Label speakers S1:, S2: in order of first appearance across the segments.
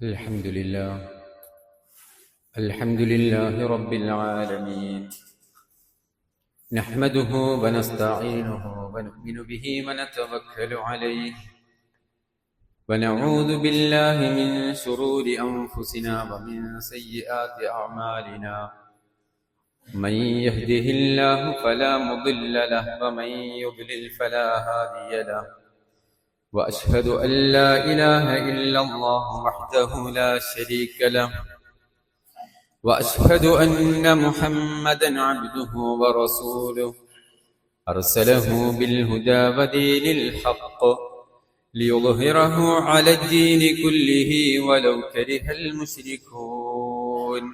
S1: الحمد لله الحمد لله رب العالمين، نحمده ونستعينه ونؤمن به ونتوكل عليه، ونعوذ بالله من شرور أنفسنا ومن سيئات أعمالنا. من يهده الله فلا مضل له ومن يضلل فلا هادي له، وأشهد أن لا إله إلا الله وحده لا شريك له، وأشهد أن محمدا عبده ورسوله، أرسله بالهدى ودين الحق ليظهره على الدين كله ولو كره المشركون.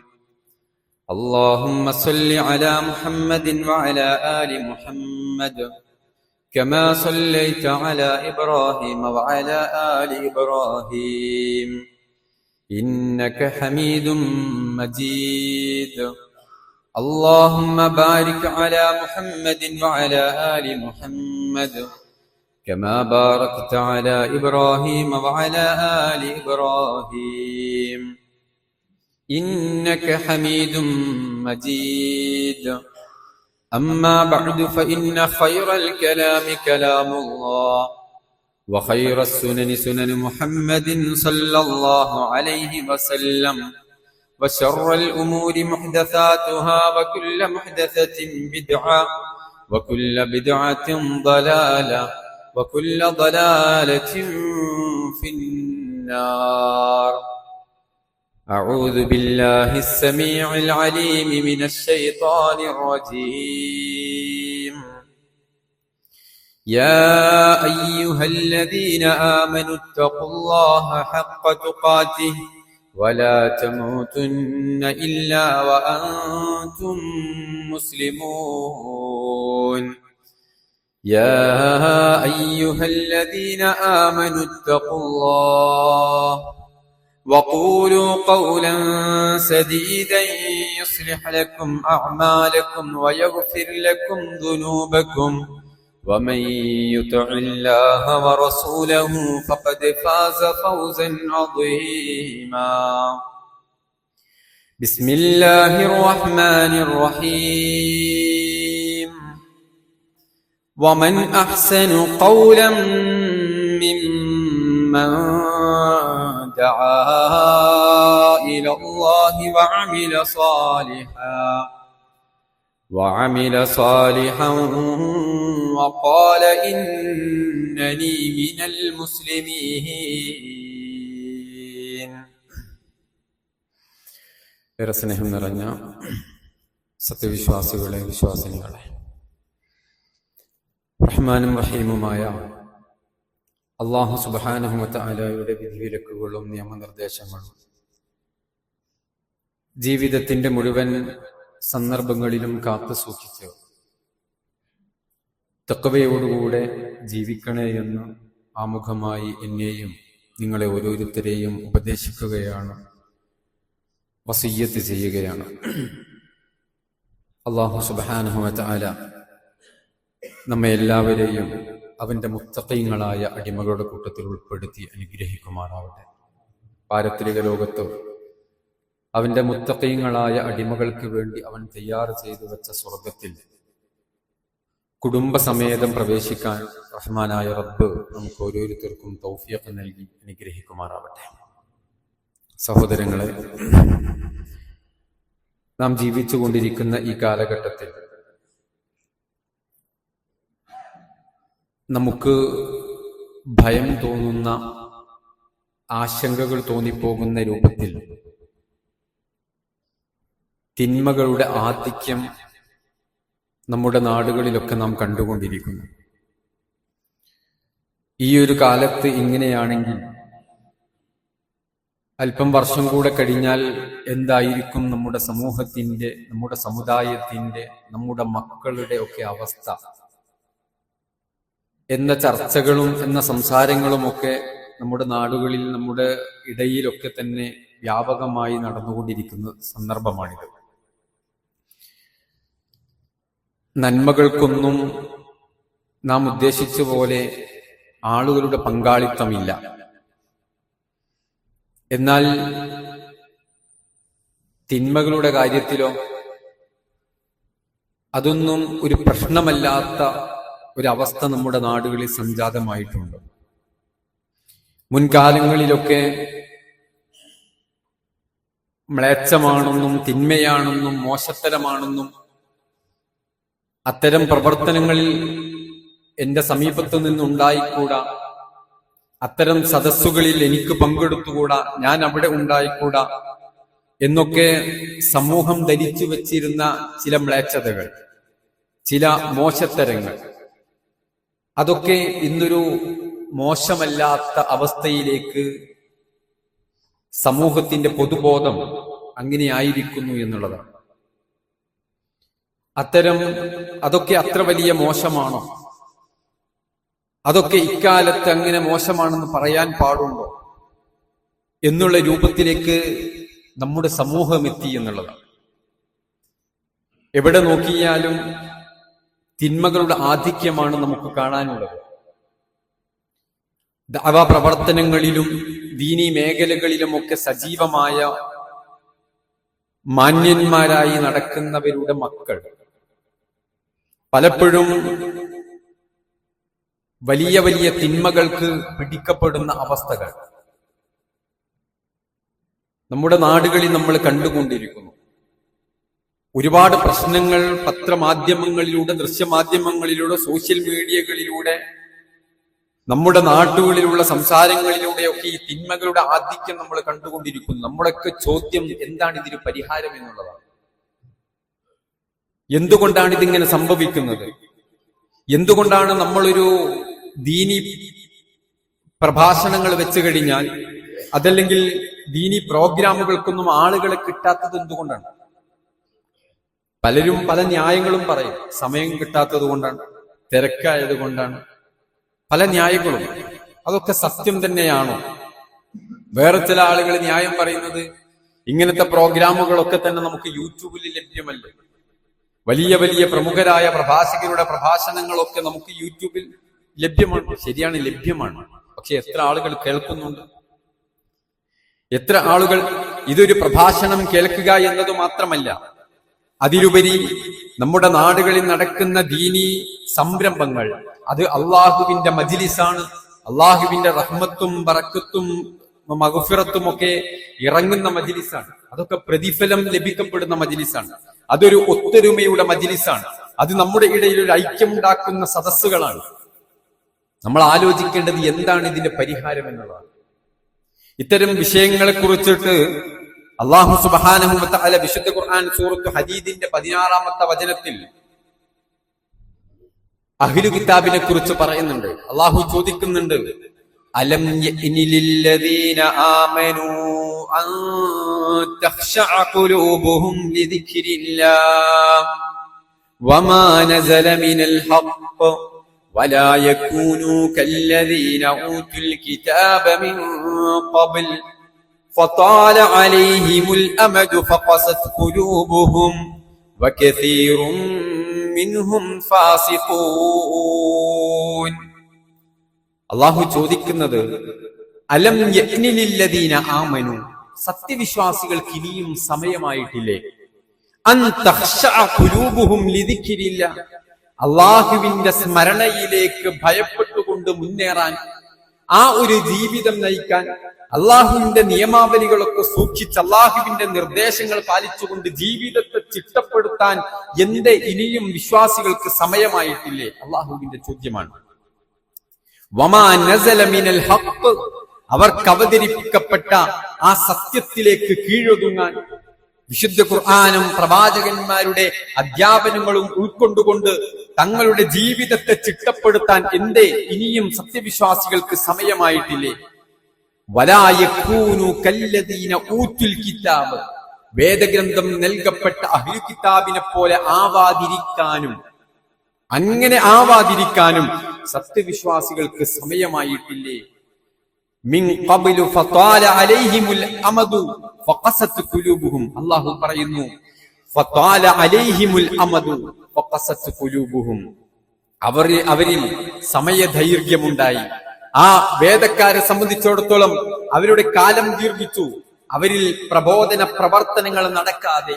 S1: اللهم صل على محمد وعلى آل محمد كما صليت على إبراهيم وعلى آل إبراهيم إنك حميد مجيد. اللهم بارك على محمد وعلى آل محمد كما باركت على إبراهيم وعلى آل إبراهيم إنك حميد مجيد. أما بعد، فإن خير الكلام كلام الله، وخير السنن سنن محمد صلى الله عليه وسلم، وشر الأمور محدثاتها، وكل محدثة بدعة، وكل بدعة ضلالة، وكل ضلالة في النار. أعوذ بالله السميع العليم من الشيطان الرجيم. يا أيها الذين آمنوا اتقوا الله حق تقاته ولا تموتن إلا وأنتم مسلمون. يا أيها الذين آمنوا اتقوا الله وقولوا قولا سديدا يصلح لكم أعمالكم ويغفر لكم ذنوبكم، ومن يطع الله ورسوله فقد فاز فوزا عظيما. بسم الله الرحمن الرحيم. ومن أحسن قولا ممن دعا إلى الله وعمل صالحا وقال إنني من المسلمين. ഏറെ സ്നേഹം നിറഞ്ഞ സത്യവിശ്വാസികളെ, വിശ്വാസിനികളെ, റഹ്മാനും റഹീമുമായ അല്ലാഹു സുബ്ഹാനഹു വ തആലയുടെ വിധിവിലക്കുകളും നിയമനിർദ്ദേശങ്ങളും ജീവിതത്തിന്റെ മുഴുവൻ സന്ദർഭങ്ങളിലും കാത്തു സൂക്ഷിച്ച് തഖ്വയോടുകൂടെ ജീവിക്കണേ എന്ന് ആമുഖമായി എന്നെയും നിങ്ങളെ ഓരോരുത്തരെയും ഉപദേശിക്കുകയാണ്, വസിയ്യത്ത് ചെയ്യുകയാണ്. അല്ലാഹു സുബ്ഹാനഹു വ തആല നമ്മെ എല്ലാവരെയും അവന്റെ മുത്തഖീങ്ങളായ അടിമകളുടെ കൂട്ടത്തിൽ ഉൾപ്പെടുത്തി അനുഗ്രഹിക്കുമാറാവട്ടെ. പാരത്രിക ലോകത്ത് അവന്റെ മുത്തഖീങ്ങളായ അടിമകൾക്ക് വേണ്ടി അവൻ തയ്യാർ ചെയ്തു വെച്ച സ്വർഗത്തിൽ കുടുംബസമേതം പ്രവേശിക്കാൻ റഹ്മാനായ റബ്ബ് നമുക്ക് ഓരോരുത്തർക്കും തൗഫീഖ് നൽകി അനുഗ്രഹിക്കുമാറാവട്ടെ. സഹോദരങ്ങളെ, നാം ജീവിച്ചു കൊണ്ടിരിക്കുന്ന ഈ കാലഘട്ടത്തിൽ നമുക്ക് ഭയം തോന്നുന്ന, ആശങ്കകൾ തോന്നിപ്പോകുന്ന രൂപത്തിൽ തിന്മകളുടെ ആധിക്യം നമ്മുടെ നാടുകളിലൊക്കെ നാം കണ്ടുകൊണ്ടിരിക്കുന്നു. ഈ ഒരു കാലത്ത് ഇങ്ങനെയാണെങ്കിൽ അല്പം വർഷം കൂടെ കഴിഞ്ഞാൽ എന്തായിരിക്കും നമ്മുടെ സമൂഹത്തിന്റെ, നമ്മുടെ സമുദായത്തിന്റെ, നമ്മുടെ മക്കളുടെ ഒക്കെ അവസ്ഥ എന്ന ചർച്ചകളും എന്ന സംസാരങ്ങളുമൊക്കെ നമ്മുടെ നാടുകളിൽ, നമ്മുടെ ഇടയിലൊക്കെ തന്നെ വ്യാപകമായി നടന്നുകൊണ്ടിരിക്കുന്ന സന്ദർഭമാണിത്. നന്മകൾക്കൊന്നും നാം ഉദ്ദേശിച്ച പോലെ ആളുകളുടെ പങ്കാളിത്തമില്ല. എന്നാൽ തിന്മകളുടെ കാര്യത്തിലോ അതൊന്നും ഒരു പ്രശ്നമല്ലാത്ത ഒരവസ്ഥ നമ്മുടെ നാടുകളിൽ സംജാതമായിട്ടുണ്ട്. മുൻകാലങ്ങളിലൊക്കെ മ്ലേച്ഛമാണെന്നും തിന്മയാണെന്നും മോശത്തരമാണെന്നും അത്തരം പ്രവർത്തനങ്ങളിൽ എന്റെ സമീപത്തു നിന്നുണ്ടായിക്കൂടാ, അത്തരം സദസ്സുകളിൽ എനിക്ക് പങ്കെടുത്തുകൂടാ, ഞാൻ അവിടെ ഉണ്ടായിക്കൂടാ എന്നൊക്കെ സമൂഹം ധരിച്ചു വച്ചിരുന്ന ചില മ്ലേച്ഛതകൾ, ചില മോശത്തരങ്ങൾ, അതൊക്കെ ഇന്നൊരു മോശമല്ലാത്ത അവസ്ഥയിലേക്ക് സമൂഹത്തിന്റെ പൊതുബോധം അങ്ങനെയായിരിക്കുന്നു എന്നുള്ളതാണ്. അതൊക്കെ അത്ര വലിയ മോശമാണോ? അതൊക്കെ ഇക്കാലത്ത് അങ്ങനെ മോശമാണെന്ന് പറയാൻ പാടുണ്ടോ എന്നുള്ള രൂപത്തിലേക്ക് നമ്മുടെ സമൂഹം എത്തി എന്നുള്ളതാണ്. എവിടെ നോക്കിയാലും തിന്മകളുടെ ആധിക്യമാണ് നമുക്ക് കാണാനുള്ളത്. ദഅവ പ്രവർത്തനങ്ങളിലും ദീനീ മേഖലകളിലുമൊക്കെ സജീവമായ മാന്യന്മാരായി നടക്കുന്നവരുടെ മക്കൾ പലപ്പോഴും വലിയ വലിയ തിന്മകൾക്ക് പിടിക്കപ്പെടുന്ന അവസ്ഥകൾ നമ്മുടെ നാടുകളിൽ നമ്മൾ കണ്ടുകൊണ്ടിരിക്കുന്നു. ഒരുപാട് പ്രശ്നങ്ങൾ പത്രമാധ്യമങ്ങളിലൂടെ, ദൃശ്യമാധ്യമങ്ങളിലൂടെ, സോഷ്യൽ മീഡിയകളിലൂടെ, നമ്മുടെ നാട്ടുകളിലുള്ള സംസാരങ്ങളിലൂടെയൊക്കെ ഈ തിന്മകളുടെ ആധിക്യം നമ്മൾ കണ്ടുകൊണ്ടിരിക്കുന്നു. നമ്മുടെയൊക്കെ ചോദ്യം എന്താണ് ഇതിന് പരിഹാരം എന്നുള്ളതാണ്. എന്തുകൊണ്ടാണ് ഇതിങ്ങനെ സംഭവിക്കുന്നത്? എന്തുകൊണ്ടാണ് നമ്മളൊരു ദീനി പ്രഭാഷണങ്ങൾ വെച്ചു കഴിഞ്ഞാൽ, അതല്ലെങ്കിൽ ദീനി പ്രോഗ്രാമുകൾക്കൊന്നും ആളുകളെ കിട്ടാത്തത് എന്തുകൊണ്ടാണ്? പലരും പല ന്യായങ്ങളും പറയും. സമയം കിട്ടാത്തത് കൊണ്ടാണ്, തിരക്കായത് കൊണ്ടാണ്, പല ന്യായങ്ങളും. അതൊക്കെ സത്യം തന്നെയാണോ? വേറെ ചില ആളുകൾ ന്യായം പറയുന്നത് ഇങ്ങനത്തെ പ്രോഗ്രാമുകളൊക്കെ തന്നെ നമുക്ക് യൂട്യൂബിൽ ലഭ്യമല്ലേ, വലിയ വലിയ പ്രമുഖരായ പ്രഭാഷകരുടെ പ്രഭാഷണങ്ങളൊക്കെ നമുക്ക് യൂട്യൂബിൽ ലഭ്യമാണ്. ശരിയാണ്, ലഭ്യമാണ്. പക്ഷെ എത്ര ആളുകൾ കേൾക്കുന്നുണ്ട്? എത്ര ആളുകൾ ഇതൊരു പ്രഭാഷണം കേൾക്കുക എന്നത് മാത്രമല്ല, അതിലുപരി നമ്മുടെ നാടുകളിൽ നടക്കുന്ന ദീനീ സംരംഭങ്ങൾ, അത് അള്ളാഹുവിന്റെ മജ്ലിസാണ്. അള്ളാഹുവിന്റെ റഹ്മത്തും ബറക്കത്തും മഗ്ഫിറത്തും ഒക്കെ ഇറങ്ങുന്ന മജ്ലിസാണ്. അതൊക്കെ പ്രതിഫലം ലഭിക്കപ്പെടുന്ന മജ്ലിസാണ്. അതൊരു ഒത്തൊരുമയുടെ മജ്ലിസാണ്. അത് നമ്മുടെ ഇടയിൽ ഒരു ഐക്യമുണ്ടാക്കുന്ന സദസ്സുകളാണ്. നമ്മൾ ആലോചിക്കേണ്ടത് എന്താണ് ഇതിന്റെ പരിഹാരം എന്നുള്ളതാണ്. ഇത്തരം വിഷയങ്ങളെ കുറിച്ചിട്ട് അല്ലാഹു സുബ്ഹാനഹു വ തആല വിശുദ്ധ ഖുർആൻ സൂറത്ത് ഹദീദിന്റെ 16-ാമത്തെ വചനത്തിൽ അഹ്ലു കിതാബിനെ കുറിച്ച് പറയുന്നുണ്ട്. അല്ലാഹു ചോദിക്കുന്നുണ്ട്, അലം യഅനി ലില്ലദീന ആമനൂ അൻ തഖ്ശഅ ഖുലൂബുഹും ലിദിക്രില്ലാഹ് വമാ നസല മിനൽ ഹഖ് വലാ യകൂനൂ കല്ലദീന ഊതുൽ കിതാബ മിൻ ഖബ്ൽ فطال عليهم الأمد فقست قلوبهم وكثير منهم فاسقون. അല്ലാഹു ചോദിക്കുന്നത്, അലം യഅനി ലില്ലദീന ആമനു, സത്യവിശ്വാസികൾക്ക് ഇനിയും സമയമായിട്ടില്ലേ? അൻ തഖ്ശഅ ഖുലൂബുഹും ലിദിക്രില്ലാഹ്, അല്ലാഹുവിന്റെ സ്മരണയിലേക്ക് ഭയപ്പെട്ടുകൊണ്ട് മുന്നേറാൻ, ആ ഒരു ജീവിതം നയിക്കാൻ, അള്ളാഹുവിന്റെ നിയമാവലികളൊക്കെ സൂക്ഷിച്ച് അള്ളാഹുവിന്റെ നിർദ്ദേശങ്ങൾ പാലിച്ചുകൊണ്ട് ജീവിതത്തെ ചിട്ടപ്പെടുത്താൻ എന്റെ ഇനിയും വിശ്വാസികൾക്ക് സമയമായിട്ടില്ലേ? അള്ളാഹുവിന്റെ ചോദ്യമാണ്. വമാ നസല മിനൽ ഹഖ്, അവർക്ക് അവതരിപ്പിക്കപ്പെട്ട ആ സത്യത്തിലേക്ക് കീഴൊതുങ്ങാൻ, വിശുദ്ധ ഖുർആനും പ്രവാചകന്മാരുടെ അധ്യാപനങ്ങളും ഉൾക്കൊണ്ടുകൊണ്ട് തങ്ങളുടെ ജീവിതത്തെ ചിട്ടപ്പെടുത്താൻ എന്റെ ഇനിയും സത്യവിശ്വാസികൾക്ക് സമയമായിട്ടില്ലേ? വലാ യകൂനു കല്ലദീന ഊതുൽ കിതാബ്, വേദഗ്രന്ഥം നൽകപ്പെട്ട അഹ്ലു കിതാബിനെ പോലെ ആവാതിരിക്കാനും സത്യവിശ്വാസികൾക്ക് സമയമായിട്ടില്ലേ? മിൻ ഖബ്ലു ഫതാല അലൈഹിമുൽ അമദു ഫഖസത് ഖുലൂബുഹും, അല്ലാഹു പറയുന്നു, ഫതാല അലൈഹിമുൽ അമദു ഫഖസത് ഖുലൂബുഹും, അവരിൽ സമയദൈർഘ്യമുണ്ടായി, ആ വേദക്കാരെ സംബന്ധിച്ചിടത്തോളം അവരുടെ കാലം ദീർഘിച്ചു. അവരിൽ പ്രബോധന പ്രവർത്തനങ്ങൾ നടക്കാതെ,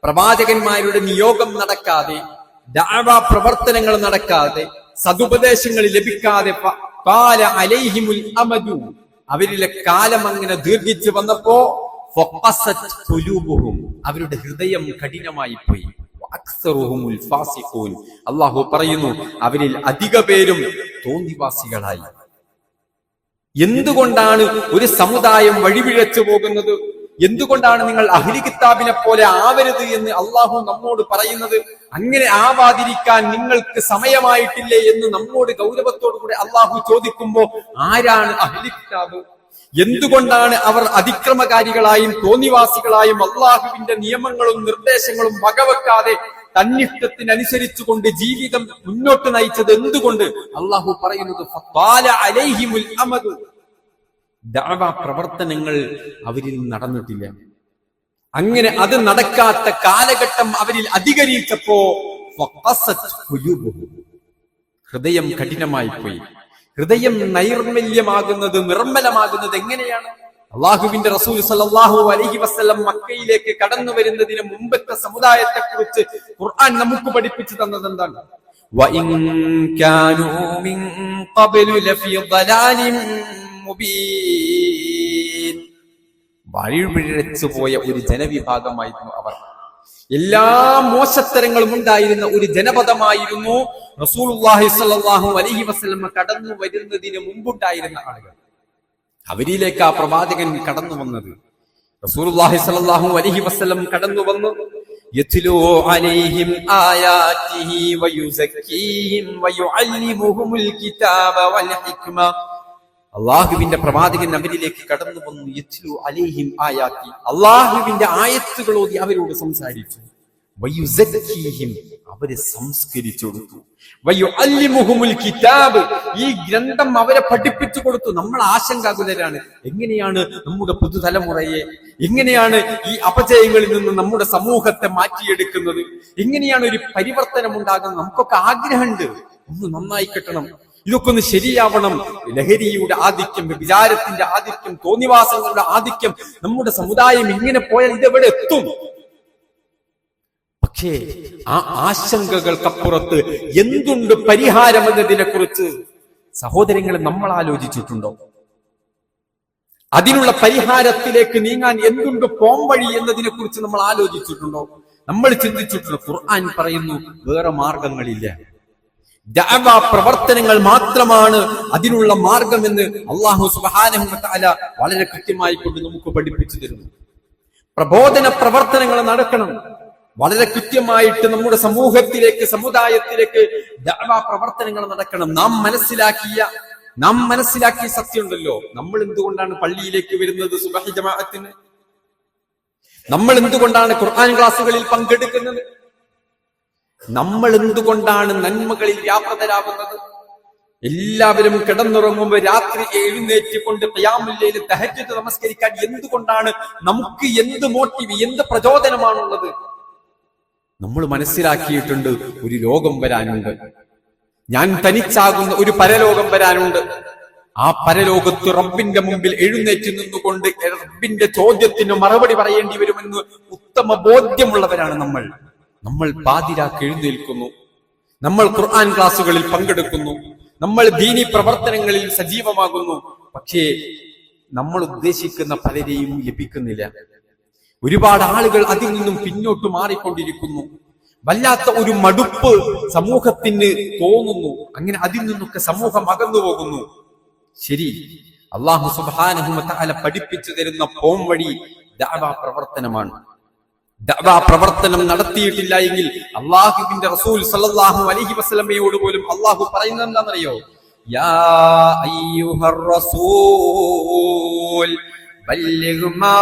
S1: പ്രവാചകന്മാരുടെ നിയോഗം നടക്കാതെ, ദഅവ പ്രവർത്തനങ്ങൾ നടക്കാതെ, സതുപദേശങ്ങൾ ലഭിക്കാതെ ഖാല അലൈഹിമുൽ അമദു, അവരിലെ കാലം അങ്ങനെ ദീർഘിച്ചു വന്നപ്പോ ഫഖസത് ഖുലൂബുഹും, അവരുടെ ഹൃദയം കഠിനമായി പോയി. അക്സറുഹുമുൽ ഫാസിഖൂൻ, അല്ലാഹു പറയുന്നു അവരിൽ അധിക പേരും തോന്നിവാസികളായി. എന്തുകൊണ്ടാണ് ഒരു സമുദായം വഴിപിഴച്ചു പോകുന്നത്? എന്തുകൊണ്ടാണ് നിങ്ങൾ അഹ്ലി കിതാബിനെ പോലെ ആവരുത് എന്ന് അള്ളാഹു നമ്മോട് പറയുന്നത്? അങ്ങനെ ആവാതിരിക്കാൻ നിങ്ങൾക്ക് സമയമായിട്ടില്ലേ എന്ന് നമ്മോട് ഗൗരവത്തോടുകൂടി അള്ളാഹു ചോദിക്കുമ്പോ ആരാണ് അഹ്ലി കിതാബ്? എന്തുകൊണ്ടാണ് അവർ അതിക്രമകാരികളായും തോന്നിവാസികളായും അള്ളാഹുവിന്റെ നിയമങ്ങളും നിർദ്ദേശങ്ങളും വകവെക്കാതെ തന്നിഷ്ടത്തിനനുസരിച്ചുകൊണ്ട് ജീവിതം മുന്നോട്ട് നയിച്ചത്? എന്തുകൊണ്ട്? അള്ളാഹു പറയുന്നത് ഫഖാല അലൈഹിമുൽ അമദു, ദഅവ പ്രവർത്തനങ്ങൾ അവരിൽ നടന്നിട്ടില്ല. അങ്ങനെ അത് നടക്കാത്ത കാലഘട്ടം അവരിൽ അധികരിച്ചപ്പോ ഫഖസത് ഖുലൂബുഹും, ഹൃദയം കഠിനമായി പോയി. ഹൃദയം നൈർമല്യമാകുന്നത്, നിർമ്മലമാകുന്നത് എങ്ങനെയാണ്? അള്ളാഹുവിന്റെ റസൂൽ സല്ലല്ലാഹു അലൈഹി വസല്ലം മക്കയിലേക്ക് കടന്നു വരുന്നതിന് മുമ്പത്തെ സമുദായത്തെ കുറിച്ച് ഖുർആൻ നമുക്ക് പഠിപ്പിച്ചു തന്നത് എന്താണ്? വഇൻ കാനൂ മിൻ ഖബ്ലു ലഫീ ളലാലിൻ മുബീൻ, വഴിപിഴച്ചു പോയ ഒരു ജനവിഭാഗമായിരുന്നു അവർ. എല്ലാ മോശത്തരങ്ങളും ഉണ്ടായിരുന്ന ഒരു ജനപദമായിരുന്നു റസൂലുള്ളാഹി സ്വല്ലല്ലാഹു അലൈഹി വസല്ലം കടന്നു വരുന്നതിന് മുമ്പുണ്ടായിരുന്ന ആളുകൾ. അവരിലേക്ക് ആ പ്രവാചകൻ കടന്നു വന്നത്. റസൂലുള്ളാഹി സ്വല്ലല്ലാഹു അലൈഹി വസല്ലം കടന്നു വന്നു യത്ലൂ അലൈഹിം ആയാതിഹി വയുസക്കീഹിം വയുഅല്ലിമുഹുൽ കിതാബ വൽ ഹിക്മ. അള്ളാഹുവിന്റെ പ്രവാചകൻ അവരിലേക്ക് കടന്നു വന്നു. യത്ലൂ അലൈഹിം ആയാതി, അള്ളാഹുവിന്റെ ആയത്തുകൾ ഓതി അവരോട് സംസാരിച്ചു. വയുസക്കീഹിം, അവരെ സംസ്കരിച്ചു കൊടുത്തു. വയുഅല്ലിമുഹുൽ കിതാബ്, ഈ ഗ്രന്ഥം അവരെ പഠിപ്പിച്ചു കൊടുത്തു. നമ്മൾ ആശങ്കാകുലരാണ്. എങ്ങനെയാണ് നമ്മുടെ പുതുതലമുറയെ, എങ്ങനെയാണ് ഈ അപജയങ്ങളിൽ നിന്ന് നമ്മുടെ സമൂഹത്തെ മാറ്റിയെടുക്കുന്നത്? എങ്ങനെയാണ് ഒരു പരിവർത്തനം ഉണ്ടാകുന്നത്? നമുക്കൊക്കെ ആഗ്രഹമുണ്ട്, ഒന്ന് നന്നായി കിട്ടണം, ഇതൊക്കെ ഒന്ന് ശരിയാവണം. ലഹരിയുടെ ആധിക്യം, വിചാരത്തിന്റെ ആധിക്യം, തോന്നിവാസങ്ങളുടെ ആധിക്യം, നമ്മുടെ സമുദായം ഇങ്ങനെ പോയാൽ ഇതെവിടെ എത്തും? പക്ഷേ ആ ആശങ്കകൾക്കപ്പുറത്ത് എന്തുണ്ട് പരിഹാരം എന്നതിനെ കുറിച്ച് സഹോദരങ്ങളെ നമ്മൾ ആലോചിച്ചിട്ടുണ്ടോ? അതിനുള്ള പരിഹാരത്തിലേക്ക് നീങ്ങാൻ എന്തുണ്ട് പോംവഴി എന്നതിനെ കുറിച്ച് നമ്മൾ ആലോചിച്ചിട്ടുണ്ടോ? നമ്മൾ ചിന്തിച്ചിട്ടുണ്ടോ? ഖുർആൻ പറയുന്നു വേറെ മാർഗങ്ങളില്ല, ദഅവ പ്രവർത്തനങ്ങൾ മാത്രമാണ് അതിനുള്ള മാർഗമെന്ന് അല്ലാഹു സുബ്ഹാനഹു വ തആല വളരെ കൃത്യമായി കൊണ്ട് നമുക്ക് പഠിപ്പിച്ചു തരുന്നു. പ്രബോധന പ്രവർത്തനങ്ങൾ നടക്കണം. വളരെ കൃത്യമായിട്ട് നമ്മുടെ സമൂഹത്തിലേക്ക്, സമുദായത്തിലേക്ക് ദഅവ പ്രവർത്തനങ്ങൾ നടക്കണം. നാം മനസ്സിലാക്കിയ സത്യമുണ്ടല്ലോ. നമ്മൾ എന്തുകൊണ്ടാണ് പള്ളിയിലേക്ക് വരുന്നത്? സുബഹി ജമാഅത്തിന്. നമ്മൾ എന്തുകൊണ്ടാണ് ഖുർആൻ ക്ലാസുകളിൽ പങ്കെടുക്കുന്നത്? നമ്മൾ എന്തുകൊണ്ടാണ് നന്മകളിൽ വ്യാപൃതരാകുന്നത്? എല്ലാവരും കിടന്നുറങ്ങുമ്പോൾ രാത്രി എഴുന്നേറ്റുകൊണ്ട് ഖിയാമുൽ ലൈൽ, തഹജ്ജുദ് നമസ്കരിക്കാൻ എന്തുകൊണ്ടാണ്? നമുക്ക് എന്ത് മോട്ടീവ്, എന്ത് പ്രചോദനമാണുള്ളത്? നമ്മൾ മനസ്സിലാക്കിയിട്ടുണ്ട് ഒരു ലോകം വരാനുണ്ട്, ഞാൻ തനിച്ചാകുന്ന ഒരു പരലോകം വരാനുണ്ട്. ആ പരലോകത്ത് റബ്ബിന്റെ മുമ്പിൽ എഴുന്നേറ്റ് നിന്നുകൊണ്ട് റബ്ബിന്റെ ചോദ്യത്തിന് മറുപടി പറയേണ്ടി വരുമെന്ന് ഉത്തമ ബോധ്യമുള്ളവരാണ് നമ്മൾ. നമ്മൾ പാതിരാക്ക് എഴുന്നേൽക്കുന്നു, നമ്മൾ ഖുർആൻ ക്ലാസുകളിൽ പങ്കെടുക്കുന്നു, നമ്മൾ ദീനി പ്രവർത്തനങ്ങളിൽ സജീവമാകുന്നു. പക്ഷേ നമ്മൾ ഉദ്ദേശിക്കുന്ന പലരെയും ലഭിക്കുന്നില്ല. ഒരുപാട് ആളുകൾ അതിൽ നിന്നും പിന്നോട്ട് മാറിക്കൊണ്ടിരിക്കുന്നു. വല്ലാത്ത ഒരു മടുപ്പ് സമൂഹത്തിന് തോന്നുന്നു. അങ്ങനെ അതിൽ നിന്നൊക്കെ സമൂഹം അകന്നു പോകുന്നു. ശരി, അല്ലാഹു സുബ്ഹാനഹു വ തആല പഠിപ്പിച്ചു തരുന്ന പോംവഴി ദഅവ പ്രവർത്തനമാണ്. ദഅവ പ്രവർത്തനം നടത്തിയിട്ടില്ല എങ്കിൽ അല്ലാഹുവിന്റെ റസൂൽ സല്ലല്ലാഹു അലൈഹി വസല്ലമയോട് പോലും അല്ലാഹു പറയുന്നത് എന്താണെന്നറിയോ? യാ അയ്യുഹർ റസൂൽ ബല്ലിഗ് മാ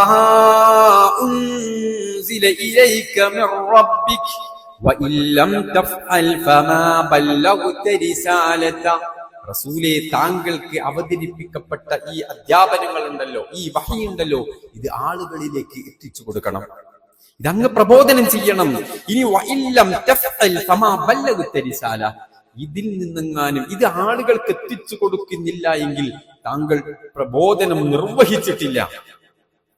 S1: ഉൻസില ഇലൈക മിർ റബ്ബിക് വഇൻ ലം തഫ്അൽ ഫമാ ബല്ലഗ്ത റിസാലത. റസൂലേ, താങ്കൾക്ക് അവതരിപ്പിക്കപ്പെട്ട ഈ അധ്യാപനങ്ങൾ ഉണ്ടല്ലോ, ഈ വഹി ഉണ്ടല്ലോ, ഇത് ആളുകളിലേക്ക് എത്തിച്ചു കൊടുക്കണം, ഇതങ്ങ് പ്രബോധനം ചെയ്യണം. ഇനി വഇൻ ലം തഫ്അൽ ഫമാ ബല്ലഗ്ത റിസാല, ഇതിൽ നിന്നെങ്ങാനും ഇത് ആളുകൾക്ക് എത്തിച്ചു കൊടുക്കുന്നില്ല എങ്കിൽ താങ്കൾ പ്രബോധനം നിർവഹിച്ചിട്ടില്ല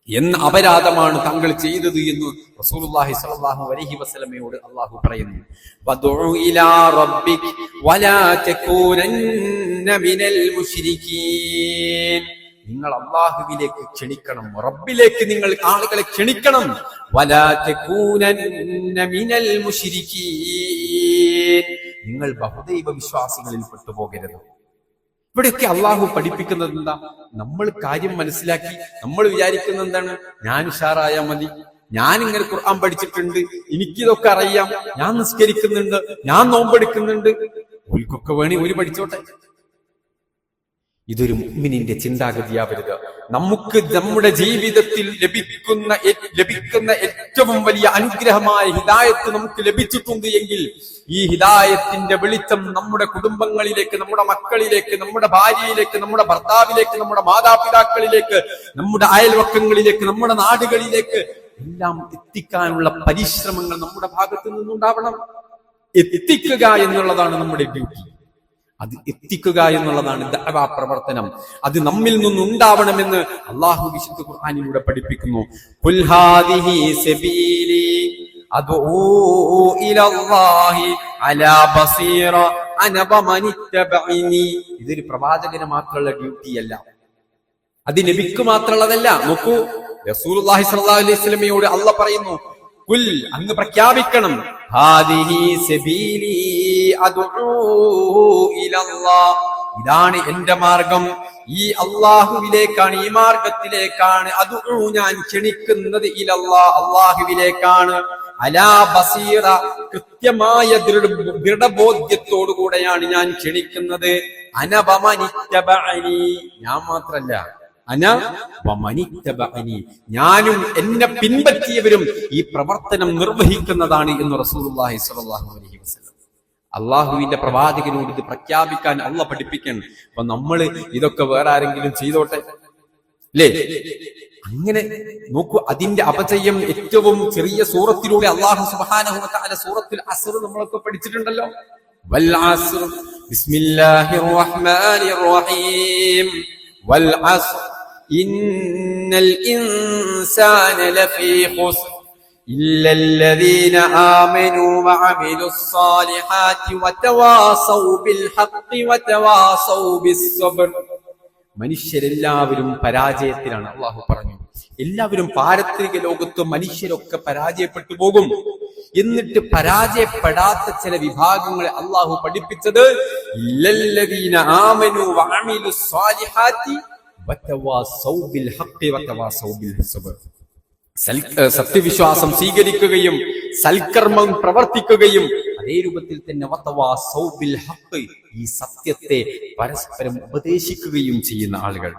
S1: എന്ന അപരാധമാണ് താങ്കൾ ചെയ്തത് എന്ന് റസൂലുള്ളാഹി സ്വല്ലല്ലാഹു അലൈഹി വസല്ലമയോട് അല്ലാഹു പറയുന്നു. വദഉ ഇലാ റബ്ബിക വലാ തകൂനന്ന മിനൽ മുശ്രികീൻ. നിങ്ങൾ അല്ലാഹുവിലേക്ക് ക്ഷണിക്കണം, റബ്ബിലേക്ക് നിങ്ങൾ ആളുകളെ ക്ഷണിക്കണം. വലാ തകൂനന്ന മിനൽ മുശ്രികീൻ. നിങ്ങൾ ബഹുദൈവ വിശ്വാസികളിൽ പെട്ടുപോകരുത്. ഇവിടെയൊക്കെ അള്ളാഹു പഠിപ്പിക്കുന്നത് എന്താ? നമ്മൾ കാര്യം മനസ്സിലാക്കി നമ്മൾ വിചാരിക്കുന്നത് എന്താണ്? ഞാൻ ഉഷാറായാൽ മതി, ഞാൻ ഇങ്ങനെ ഖുർആൻ പഠിച്ചിട്ടുണ്ട്, എനിക്കിതൊക്കെ അറിയാം, ഞാൻ നിസ്കരിക്കുന്നുണ്ട്, ഞാൻ നോമ്പെടുക്കുന്നുണ്ട്, ഓൽക്കൊക്കെ വേണി ഒരു പഠിച്ചോട്ടെ. ഇതൊരു മുഅ്മിനിന്റെ ചിന്താഗതിയാവരുത്. നമുക്ക് നമ്മുടെ ജീവിതത്തിൽ ലഭിക്കുന്ന ഏറ്റവും വലിയ അനുഗ്രഹമായ ഹിദായത്ത് നമുക്ക് ലഭിച്ചിട്ടുണ്ട് എങ്കിൽ ഈ ഹിദായത്തിന്റെ വെളിച്ചം നമ്മുടെ കുടുംബങ്ങളിലേക്ക്, നമ്മുടെ മക്കളിലേക്ക്, നമ്മുടെ ഭാര്യയിലേക്ക്, നമ്മുടെ ഭർത്താവിലേക്ക്, നമ്മുടെ മാതാപിതാക്കളിലേക്ക്, നമ്മുടെ അയൽവക്കങ്ങളിലേക്ക്, നമ്മുടെ നാടുകളിലേക്ക് എല്ലാം എത്തിക്കാനുള്ള പരിശ്രമങ്ങൾ നമ്മുടെ ഭാഗത്തു നിന്നുണ്ടാവണം. എത്തിക്കുക എന്നുള്ളതാണ് നമ്മുടെ ഡ്യൂട്ടി. അത് എത്തിക്കുക എന്നുള്ളതാണ് ദഅവാ പ്രവർത്തനം. അത് നമ്മിൽ നിന്നുണ്ടാവണമെന്ന് അല്ലാഹു വിശുദ്ധ ഖുർആനിലൂടെ പഠിപ്പിക്കുന്നു. ഖുൽ ഹാദിഹി സബീലി അദ്ഉ ഇലല്ലാഹി അലാ ബസീറ അന വമനിത്തബഇനി. ഇതൊരു പ്രവാചകന് മാത്രമുള്ള ഡ്യൂട്ടിയല്ല, അത് നബിക്ക് മാത്രമുള്ളതല്ല. നോക്കൂ, റസൂലുള്ളാഹി സ്വല്ലല്ലാഹു അലൈഹി വസല്ലമയോട് അല്ലാഹ് പറയുന്നു, കുൽ, അങ്ങ് പ്രഖ്യാപിക്കണം, ഹാദിഹി സബീലി അദ്ഉ ഇലല്ലാഹ്, ഇതാണ് എന്റെ മാർഗം, ഈ അല്ലാഹുവിലേക്കാണ്, ഈ മാർഗത്തിലേക്കാണ്. അദ്ഉ, ഞാൻ ക്ഷണിക്കുന്നത്, ഇലല്ലാഹ്, അല്ലാഹുവിലേക്കാണ്. അലാ ബസീറ, കൃത്യമായ ദൃഢബോധ്യത്തോടുകൂടെയാണ് ഞാൻ ക്ഷണിക്കുന്നത്. അന വമനിത്തബഅനി, ഞാൻ മാത്രല്ല, അന വമനിത്തബഅനി, ഞാനും എന്നെ പിൻപറ്റിയവരും ഈ പ്രവർത്തനം നിർവഹിക്കുന്നതാണ് എന്ന് റസൂലുള്ളാഹി സ്വല്ലല്ലാഹു അലൈഹി വസല്ലം. അള്ളാഹുവിന്റെ പ്രവാചകനോട് ഇത് പ്രഖ്യാപിക്കാൻ അള്ളാഹ് പഠിപ്പിക്കണം. അപ്പൊ നമ്മള് ഇതൊക്കെ വേറെ ആരെങ്കിലും ചെയ്തോട്ടെ അല്ലേ? അങ്ങനെ നോക്കൂ, അതിന്റെ അപചയം ഏറ്റവും ചെറിയ സൂറത്തിലൂടെ അല്ലാഹു സുബ്ഹാനഹു വ തആല സൂറത്തുൽ അസ്ർ നമ്മളൊക്കെ പഠിച്ചിട്ടുണ്ടല്ലോ. വൽ അസ്ർ ബിസ്മില്ലാഹിർ റഹ്മാനിർ റഹീം വൽ അസ്ർ ഇന്നൽ ഇൻസാന ലഫീ ഖുസ്ർ ഇല്ലല്ലദീന ആമനൂ വഅമിലുസ് സാലിഹാത്തി വതവാസൗ ബിൽ ഹഖ് വതവാസൗ ബിസ്സബ്ർ. മനുഷ്യരെല്ലാവരും പരാജയത്തിലാണ്. അള്ളാഹു പറഞ്ഞു, എല്ലാവരും പാരത്രിക ലോകത്ത് മനുഷ്യരൊക്കെ പരാജയപ്പെട്ടു പോകും. എന്നിട്ട് പരാജയപ്പെടാത്ത ചില വിഭാഗങ്ങളെ അള്ളാഹു പഠിപ്പിച്ചത് ഇല്ലല്ലദീന ആമനൂ വഅമിലുസ് സാലിഹാത്തി വതവാസൗ ബിൽ ഹഖ് വതവാസൗ ബിൽ സബ്ർ. സത്യവിശ്വാസം സ്വീകരിക്കുകയും സൽക്കർമ്മം പ്രവർത്തിക്കുകയും അതേ രൂപത്തിൽ തന്നെ വതവാസൗ ബിൽ ഹഖ്, ഈ സത്യത്തെ പരസ്പരം ഉപദേശിക്കുകയും ചെയ്യുന്ന ആളുകൾ.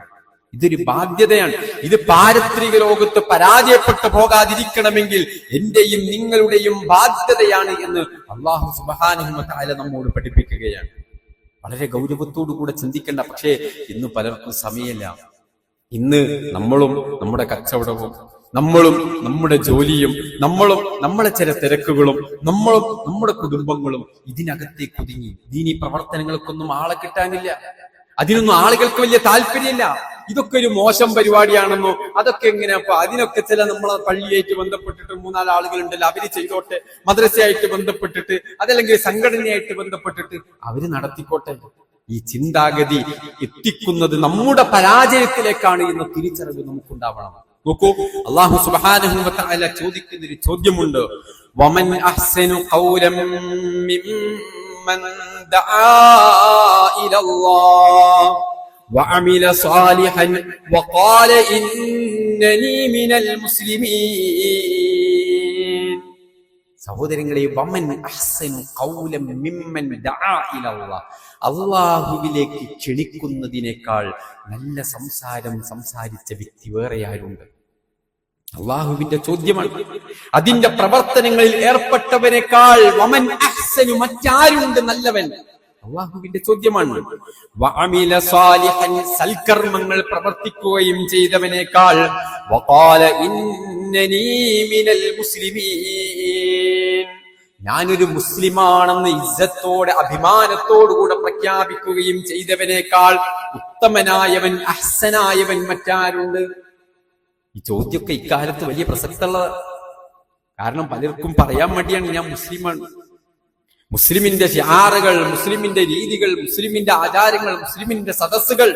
S1: ഇതൊരു ബാധ്യതയാണ്. ഇത് പാരത്രിക ലോകത്ത് പരാജയപ്പെട്ടു പോകാതിരിക്കണമെങ്കിൽ എന്റെയും നിങ്ങളുടെയും ബാധ്യതയാണ് എന്ന് അല്ലാഹു സുബ്ഹാനഹു വ തആല നമ്മോട് പഠിപ്പിക്കുകയാണ്. വളരെ ഗൗരവത്തോടു കൂടെ ചിന്തിക്കേണ്ട. പക്ഷേ ഇന്ന് പലർക്കും സമയമില്ല. ഇന്ന് നമ്മളും നമ്മുടെ കച്ചവടവും, നമ്മളും നമ്മുടെ ജോലിയും, നമ്മളും നമ്മുടെ ചില തിരക്കുകളും, നമ്മളും നമ്മുടെ കുടുംബങ്ങളും ഇതിനകത്തേക്ക് ഒതുങ്ങി. ദീനീ പ്രവർത്തനങ്ങൾക്കൊന്നും ആളെ കിട്ടാനില്ല, അതിനൊന്നും ആളുകൾക്ക് വലിയ താല്പര്യമില്ല. ഇതൊക്കെ ഒരു മോശം പരിപാടിയാണെന്നോ, അതൊക്കെ എങ്ങനെയാ, അപ്പൊ അതിനൊക്കെ ചില നമ്മളെ പള്ളിയായിട്ട് ബന്ധപ്പെട്ടിട്ട് 3-4 ആളുകളുണ്ടല്ലോ, അവര് ചെയ്തോട്ടെ, മദ്രസയായിട്ട് ബന്ധപ്പെട്ടിട്ട്, അതല്ലെങ്കിൽ സംഘടനയായിട്ട് ബന്ധപ്പെട്ടിട്ട് അവര് നടത്തിക്കോട്ടെ. ഈ ചിന്താഗതി എത്തിക്കുന്നത് നമ്മുടെ പരാജയത്തിലേക്കാണ് എന്ന തിരിച്ചറിവ് നമുക്കുണ്ടാവണം. നോക്കൂ, അല്ലാഹു സുബ്ഹാനഹു വ തആല ചോദിക്കുന്ന ഒരു ചോദ്യമുണ്ട്. വമൻ അഹ്സനു ഖൗലൻ മിമ്മൻ ദആ ഇലല്ലാഹ് വഅമില സാലിഹൻ വഖാല ഇന്നനി മിനൽ മുസ്ലിമീൻ. സഹോദരങ്ങളെ, വമൻ അഹ്സനു ഖൗലൻ മിമ്മൻ ദആ ഇലല്ലാഹ്, അല്ലാഹുവിലേക്ക് ക്ഷണിക്കുന്നതിനേക്കാൾ നല്ല സംസാരം സംസാരിച്ച വ്യക്തി വേറെ ആരുണ്ട്? അല്ലാഹുവിന്റെ ചോദ്യമാണ്. അതിന്റെ പ്രവർത്തനങ്ങളിൽ ഏർപ്പെട്ടവനേക്കാൾ വമൻ അഹ്സനു, മറ്റാരുണ്ട് നല്ലവൻ? അല്ലാഹുവിന്റെ ചോദ്യമാണ്. വഅമില സാലിഹൻ, സൽക്കർമ്മങ്ങൾ പ്രവർത്തിക്കുകയും ചെയ്തവനേക്കാൾ വഖാല ഇന്നനി മിനൽ മുസ്ലിമീൻ, ഞാനൊരു മുസ്ലിമാണെന്ന് ഇസ്സത്തോടെ അഭിമാനത്തോടുകൂടെ പ്രഖ്യാപിക്കുകയും ചെയ്തവനേക്കാൾ ഉത്തമനായവൻ, അഹ്സനായവൻ മറ്റാരുണ്ട്? ഈ ചോദ്യമൊക്കെ ഇക്കാലത്ത് വലിയ പ്രസക്തമുള്ളത്. കാരണം പലർക്കും പറയാൻ മടിയാണ് ഞാൻ മുസ്ലിമാണ്. മുസ്ലിമിന്റെ ഷിആറുകൾ, മുസ്ലിമിന്റെ രീതികൾ, മുസ്ലിമിന്റെ ആചാരങ്ങൾ, മുസ്ലിമിന്റെ സദസ്സുകൾ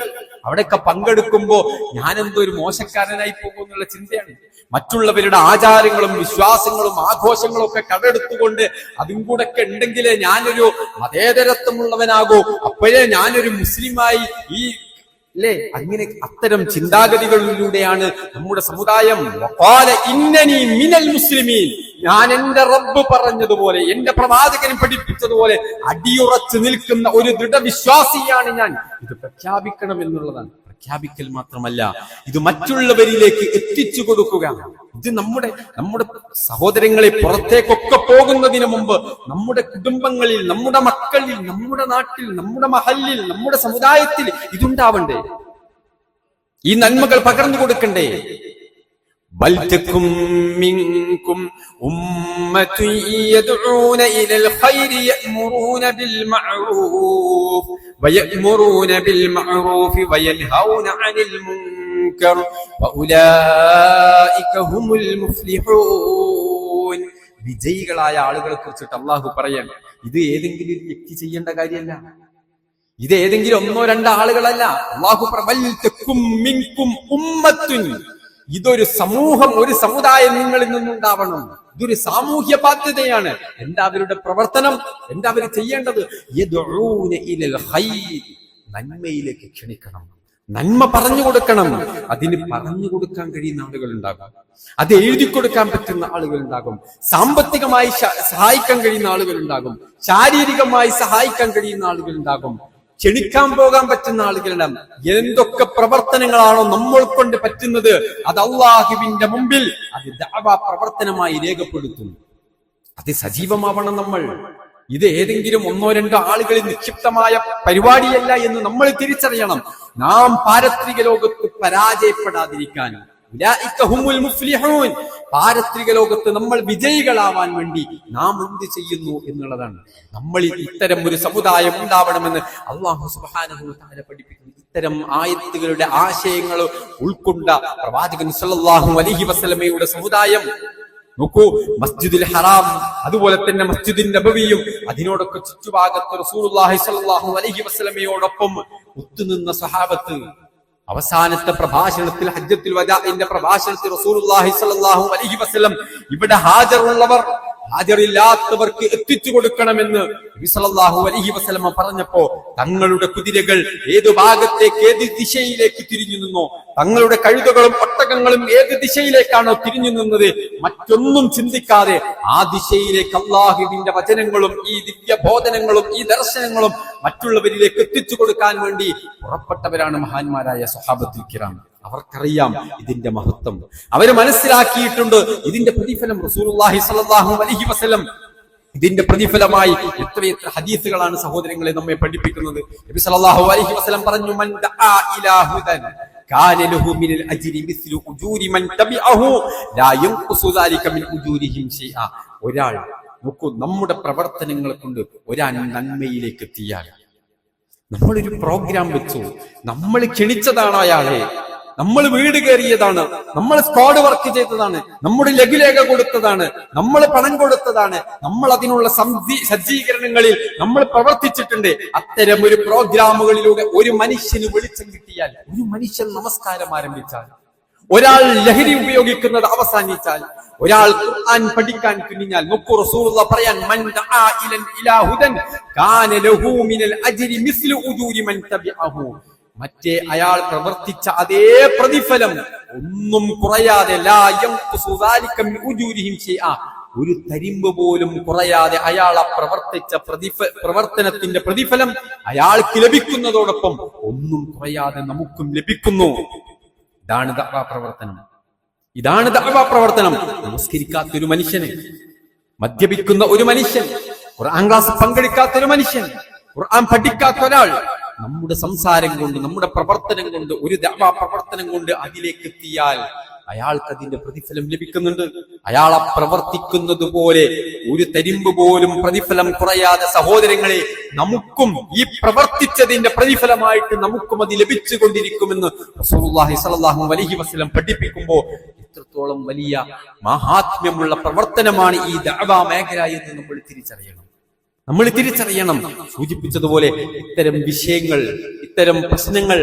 S1: അവിടെയൊക്കെ പങ്കെടുക്കുമ്പോ ഞാനെന്തോ ഒരു മോശക്കാരനായി പോകും എന്നുള്ള ചിന്തയാണ്. മറ്റുള്ളവരുടെ ആചാരങ്ങളും വിശ്വാസങ്ങളും ആഘോഷങ്ങളും ഒക്കെ കടമെടുത്തുകൊണ്ട് അതും കൂടെ ഒക്കെ ഉണ്ടെങ്കിലേ ഞാനൊരു മതേതരത്വമുള്ളവനാകൂ, അപ്പോഴേ ഞാനൊരു മുസ്ലിമായി ഈ അല്ലേ? അങ്ങനെ അത്തരം ചിന്താഗതികളിലൂടെയാണ് നമ്മുടെ സമുദായം ഇന്നനി മിനൽ മുസ്ലിമീൻ, ഞാൻ എന്റെ റബ്ബ് പറഞ്ഞതുപോലെ എന്റെ പ്രവാചകൻ പഠിപ്പിച്ചതുപോലെ അടിയുറച്ചു നിൽക്കുന്ന ഒരു ദൃഢവിശ്വാസിയാണ് ഞാൻ. ഇത് പ്രഖ്യാപിക്കണം എന്നുള്ളതാണ്. പ്രഖ്യാപിക്കൽ മാത്രമല്ല, ഇത് മറ്റുള്ളവരിലേക്ക് എത്തിച്ചു കൊടുക്കുക. ഇത് നമ്മുടെ സഹോദരങ്ങളെ പുറത്തേക്കൊക്കെ പോകുന്നതിന് മുമ്പ് നമ്മുടെ കുടുംബങ്ങളിൽ, നമ്മുടെ മക്കളിൽ, നമ്മുടെ നാട്ടിൽ, നമ്മുടെ മഹല്ലിൽ, നമ്മുടെ സമുദായത്തിൽ ഇതുണ്ടാവണ്ടേ? ഈ നന്മകൾ പകർന്നു കൊടുക്കണ്ടേ? ബൽതകും മിൻകും ഉമ്മത്തുൻ യദ്ഊന ഇലൽ ഖൈരി യഅ്മുറൂന ബിൽ മഅറൂഫ് വയഅ്മുറൂന ബിൽ മഅറൂഫ് വയൻഹൗന അനിൽ മുൻകർ വഉലൈക ഹുമുൽ മുഫ്ലിഹൂൻ. വിജയികളായ ആളുകളെ കുറിച്ചിട്ട് അല്ലാഹു പറയാൻ, ഇത് ഏതെങ്കിലും ഒരു വ്യക്തി ചെയ്യേണ്ട കാര്യമല്ല, ഇത് ഏതെങ്കിലും ഒന്നോ രണ്ടോ ആളുകളല്ല. അല്ലാഹു ബൽതകും മിൻകും ഉമ്മത്തുൻ, ഇതൊരു സമൂഹം, ഒരു സമുദായം നിങ്ങളിൽ നിന്നുണ്ടാവണം. ഇതൊരു സാമൂഹ്യ ബാധ്യതയാണ്. എന്താ അവരുടെ പ്രവർത്തനം? എന്താ അവർ ചെയ്യേണ്ടത്? യദ്ഊന ഇലൽ ഖൈർ, നന്മയിലേക്ക് ക്ഷണിക്കണം, നന്മ പറഞ്ഞു കൊടുക്കണം. അതിന് പറഞ്ഞു കൊടുക്കാൻ കഴിയുന്ന ആളുകൾ ഉണ്ടാകും, അത് എഴുതി കൊടുക്കാൻ പറ്റുന്ന ആളുകൾ ഉണ്ടാകും, സാമ്പത്തികമായി സഹായിക്കാൻ കഴിയുന്ന ആളുകൾ ഉണ്ടാകും, ശാരീരികമായി സഹായിക്കാൻ കഴിയുന്ന ആളുകൾ ഉണ്ടാകും, ക്ഷണിക്കാൻ പോകാൻ പറ്റുന്ന ആളുകളുണ്ടാകും. എന്തൊക്കെ പ്രവർത്തനങ്ങളാണോ നമ്മൾ കൊണ്ട് പറ്റുന്നത് അത് അല്ലാഹുവിന്റെ മുമ്പിൽ അത് ദഅവ പ്രവർത്തനമായി രേഖപ്പെടുത്തും. അത് സജീവമാവണം നമ്മൾ. ഇത് ഏതെങ്കിലും ഒന്നോ രണ്ടോ ആളുകളിൽ നിക്ഷിപ്തമായ പരിപാടിയല്ല എന്ന് നമ്മൾ തിരിച്ചറിയണം. നാം പാരത്രിക ലോകത്ത് പരാജയപ്പെടാതിരിക്കാൻ, പാരത്രിക ലോകത്ത് നമ്മൾ വിജയികളാവാൻ വേണ്ടി നാം എന്ത് ചെയ്യുന്നു എന്നുള്ളതാണ്. നമ്മൾ ഇത്തരം ഒരു സമുദായം ഉണ്ടാവണമെന്ന് അല്ലാഹു സുബ്ഹാനഹു വ തആല പഠിപ്പിക്കുന്നു. ഇത്തരം ആയത്തുകളുടെ ആശയങ്ങൾ ഉൾക്കൊണ്ട പ്രവാചകൻ സല്ലല്ലാഹു അലൈഹി വസല്ലമയുടെ സമുദായം നോക്കൂ. മസ്ജിദുൽ ഹറാം, അതുപോലെ തന്നെ മസ്ജിദുൻ നബവിയും അതിനോടൊക്കെ ചുറ്റുഭാഗത്ത് റസൂലുള്ളാഹി സ്വല്ലല്ലാഹു അലൈഹി വസല്ലമയോടൊപ്പം ഒത്തുനിന്ന സഹാബത്ത്, അവസാനത്തെ പ്രഭാഷണത്തിൽ, ഹജ്ജത്തുൽ വദാഇന്റെ പ്രഭാഷണത്തിൽ റസൂലുള്ളാഹി സ്വല്ലല്ലാഹു അലൈഹി വസല്ലം ഇവിടെ ഹാജറുള്ളവർ ഹാജറില്ലാത്തവർക്ക് എത്തിച്ചു കൊടുക്കണമെന്ന് നബി സല്ലല്ലാഹു അലൈഹി വസല്ലം പറഞ്ഞപ്പോ തങ്ങളുടെ കുതിരകൾ ഏതു ഭാഗത്തേക്ക്, ഏത് ദിശയിലേക്ക് തിരിഞ്ഞു നിന്നോ, തങ്ങളുടെ കഴുതകളും ഒട്ടകങ്ങളും ഏത് ദിശയിലേക്കാണോ തിരിഞ്ഞു നിന്നത്, മറ്റൊന്നും ചിന്തിക്കാതെ ആ ദിശയിലേക്ക് അല്ലാഹുവിന്റെ വചനങ്ങളും ഈ ദിവ്യബോധനങ്ങളും ഈ ദർശനങ്ങളും മറ്റുള്ളവരിലേക്ക് എത്തിച്ചു കൊടുക്കാൻ വേണ്ടി പുറപ്പെട്ടവരാണ് മഹാന്മാരായ സ്വഹാബത്തുൽ കിറാം. അവർക്കറിയാം ഇതിന്റെ മഹത്വം, അവര് മനസ്സിലാക്കിയിട്ടുണ്ട് ഇതിന്റെ പ്രതിഫലം. റസൂലുള്ളാഹി സ്വല്ലല്ലാഹു അലൈഹി വസല്ലം ഇതിന്റെ പ്രതിഫലമായി എത്രയെത്ര ഹദീസുകളാണ് സഹോദരങ്ങളെ നമ്മെ പഠിപ്പിക്കുന്നത്. നബി സല്ലല്ലാഹു അലൈഹി വസല്ലം പറഞ്ഞു, മൻ ദആ ഇലാ ഹുദൻ കാന ലഹു മിനൽ അജ്രി മിസ്ലു ഉജൂരി മൻ തബിഅഹു ലാ യൻഖുസു ദാലിക മിൻ ഉജൂരിഹിം ശൈഅ. ഒരാൾ നോക്കൂ, നമ്മുടെ പ്രവർത്തനങ്ങളെ കൊണ്ട് ഒരാൾ നന്മയിലേക്ക് എത്തിയാൽ, നമ്മളൊരു പ്രോഗ്രാം വെച്ചു, നമ്മൾ ക്ഷണിച്ചതാണ് അയാളെ, നമ്മൾ വീട് കയറിയതാണ്, നമ്മൾ സ്ക്വാഡ് വർക്ക് ചെയ്തതാണ്, നമ്മുടെ ലഘുലേഖ കൊടുത്തതാണ്, നമ്മൾ പണം കൊടുത്തതാണ്, നമ്മൾ അതിനുള്ള സജ്ജീകരണങ്ങളിൽ നമ്മൾ പ്രവർത്തിച്ചിട്ടുണ്ട്. അത്തരം ഒരു പ്രോഗ്രാമുകളിലൂടെ ഒരു മനുഷ്യന് വെളിച്ചം കിട്ടിയാൽ, ഒരു മനുഷ്യൻ നമസ്കാരം ആരംഭിച്ചാൽ, ഒരാൾ ലഹരി ഉപയോഗിക്കുന്നത് അവസാനിച്ചാൽ, ഒരാൾ ഖുർആൻ പഠിക്കാൻ തുനിഞ്ഞാൽ, നോക്കൂ റസൂലുള്ളാഹി പറയാൻ, മൻ ദആ ഇലാ ഹുദൻ കാന ലഹു മിനൽ അജ്രി മിസ്ലു ഉജൂരി മൻ തബിഅഹു. മറ്റേ അയാൾ പ്രവർത്തിച്ച അതേ പ്രതിഫലം ഒന്നും കുറയാതെ, ലാ യൻഖുസു ദാലിക മിൻ ഉജൂരിഹിം ശൈഅ, ഒരു തരിമ്പ് പോലും കുറയാതെ അയാൾ പ്രവർത്തിച്ച പ്രവർത്തനത്തിന്റെ പ്രതിഫലം അയാൾക്ക് ലഭിക്കുന്നതോടൊപ്പം ഒന്നും കുറയാതെ നമുക്കും ലഭിക്കുന്നു. ഇതാണ് ദഅവ പ്രവർത്തനം. ഇതാണ് ദഅവ പ്രവർത്തനം. നമസ്കരിക്കാത്ത ഒരു മനുഷ്യന്, മദ്യപിക്കുന്ന ഒരു മനുഷ്യൻ, ഖുർആൻ ക്ലാസ് പങ്കെടുക്കാത്ത ഒരു മനുഷ്യൻ, ഖുർആൻ പഠിക്കാത്ത ഒരാൾ നമ്മുടെ സംസാരം കൊണ്ട്, നമ്മുടെ പ്രവർത്തനം കൊണ്ട്, ഒരു ദഅവ പ്രവർത്തനം കൊണ്ട് അതിലേക്ക് എത്തിയാൽ അയാൾക്ക് അതിന്റെ പ്രതിഫലം ലഭിക്കുന്നുണ്ട്. അയാളെ പ്രവർത്തിക്കുന്നത് പോലെ ഒരു തരിമ്പ് പോലും പ്രതിഫലം കുറയാതെ സഹോദരങ്ങളെ നമുക്കും ഈ പ്രവർത്തിച്ചതിന്റെ പ്രതിഫലമായിട്ട് നമുക്കും അത് ലഭിച്ചുകൊണ്ടിരിക്കുമെന്ന് റസൂലുള്ളാഹി സ്വല്ലല്ലാഹു അലൈഹി വസല്ലം പഠിപ്പിക്കുമ്പോൾ എത്രത്തോളം വലിയ മഹാത്മ്യമുള്ള പ്രവർത്തനമാണ് ഈ ദഅവ മേഖല എന്ന് നമ്മൾ തിരിച്ചറിയണം. സൂചിപ്പിച്ചതുപോലെ ഇത്തരം വിഷയങ്ങൾ, ഇത്തരം പ്രശ്നങ്ങൾ,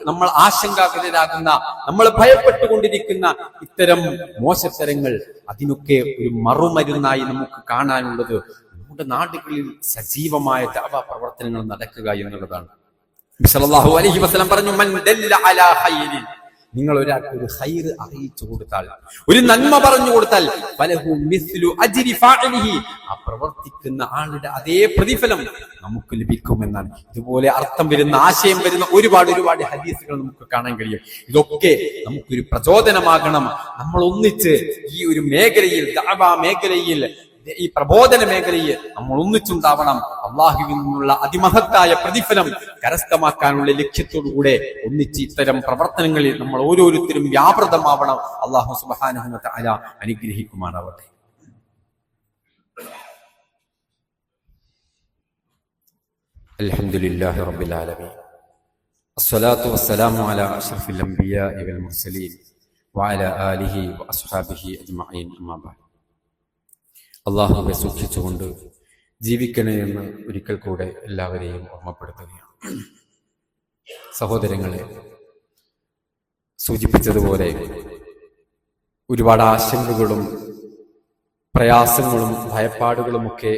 S1: നമ്മൾ ആശങ്കാകുലരാകുന്ന, നമ്മൾ ഭയപ്പെട്ടുകൊണ്ടിരിക്കുന്ന ഇത്തരം മോശത്തരങ്ങൾ, അതിനൊക്കെ ഒരു മറുമരുന്നായി നമുക്ക് കാണാനുള്ളത് നമ്മുടെ നാടുകളിൽ സജീവമായ ദഅവ പ്രവർത്തനങ്ങൾ നടക്കുക എന്നുള്ളതാണ്. നബി സല്ലല്ലാഹു അലൈഹി വസല്ലം പറഞ്ഞു, മൻ ദല്ല അലാ ഖൈരിൻ, നിങ്ങൾ ഒരാൾക്ക് ഒരു ഖൈർ അറിയിച്ചു കൊടുത്താൽ, ഒരു നന്മ പറഞ്ഞു കൊടുത്താൽ, ഫലഹു മിസ്ലു അജ്രി ഫാഇലിഹി, ആ പ്രവർത്തിക്കുന്ന ആളുടെ അതേ പ്രതിഫലം നമുക്ക് ലഭിക്കുമെന്നാണ്. ഇതുപോലെ അർത്ഥം വരുന്ന, ആശയം വരുന്ന ഒരുപാട് ഹദീസുകൾ നമുക്ക് കാണാൻ കഴിയും. ഇതൊക്കെ നമുക്കൊരു പ്രചോദനമാകണം. നമ്മൾ ഒന്നിച്ച് ഈ ഒരു മേഖലയിൽ, ദഅവ മേഖലയിൽ, ഈ പ്രബോധന മേഖലയിൽ നമ്മൾ ഒന്നിച്ചുണ്ടാവണം. അള്ളാഹുവിൽ നിന്നുള്ള അതിമഹത്തായ പ്രതിഫലം കരസ്ഥമാക്കാനുള്ള ലക്ഷ്യത്തോടുകൂടെ ഒന്നിച്ച് ഇത്തരം പ്രവർത്തനങ്ങളിൽ നമ്മൾ ഓരോരുത്തരും വ്യാപൃതമാവണം. അള്ളാഹു സുബ്ഹാനഹു വ തആല അനുഗ്രഹിക്കുമാറാവട്ടെ. അൽഹംദുലില്ലാഹി റബ്ബിൽ ആലമീൻ, അസ്സലാത്തു വസ്സലാമു അലാ അഷ്റഫിൽ അംബിയാഇ വൽ മുർസലീൻ വഅലാ ആലിഹി വഅസ്ഹാബിഹി അജ്മഈൻ. അമ്മാ ബഅദ്. അള്ളാഹുവെ സൂക്ഷിച്ചുകൊണ്ട് ജീവിക്കണേ എന്ന് ഒരിക്കൽ കൂടെ എല്ലാവരെയും ഓർമ്മപ്പെടുത്തുകയാണ്. സഹോദരങ്ങളെ, സൂചിപ്പിച്ചതുപോലെ ഒരുപാട് ആശങ്കകളും പ്രയാസങ്ങളും ഭയപ്പാടുകളുമൊക്കെ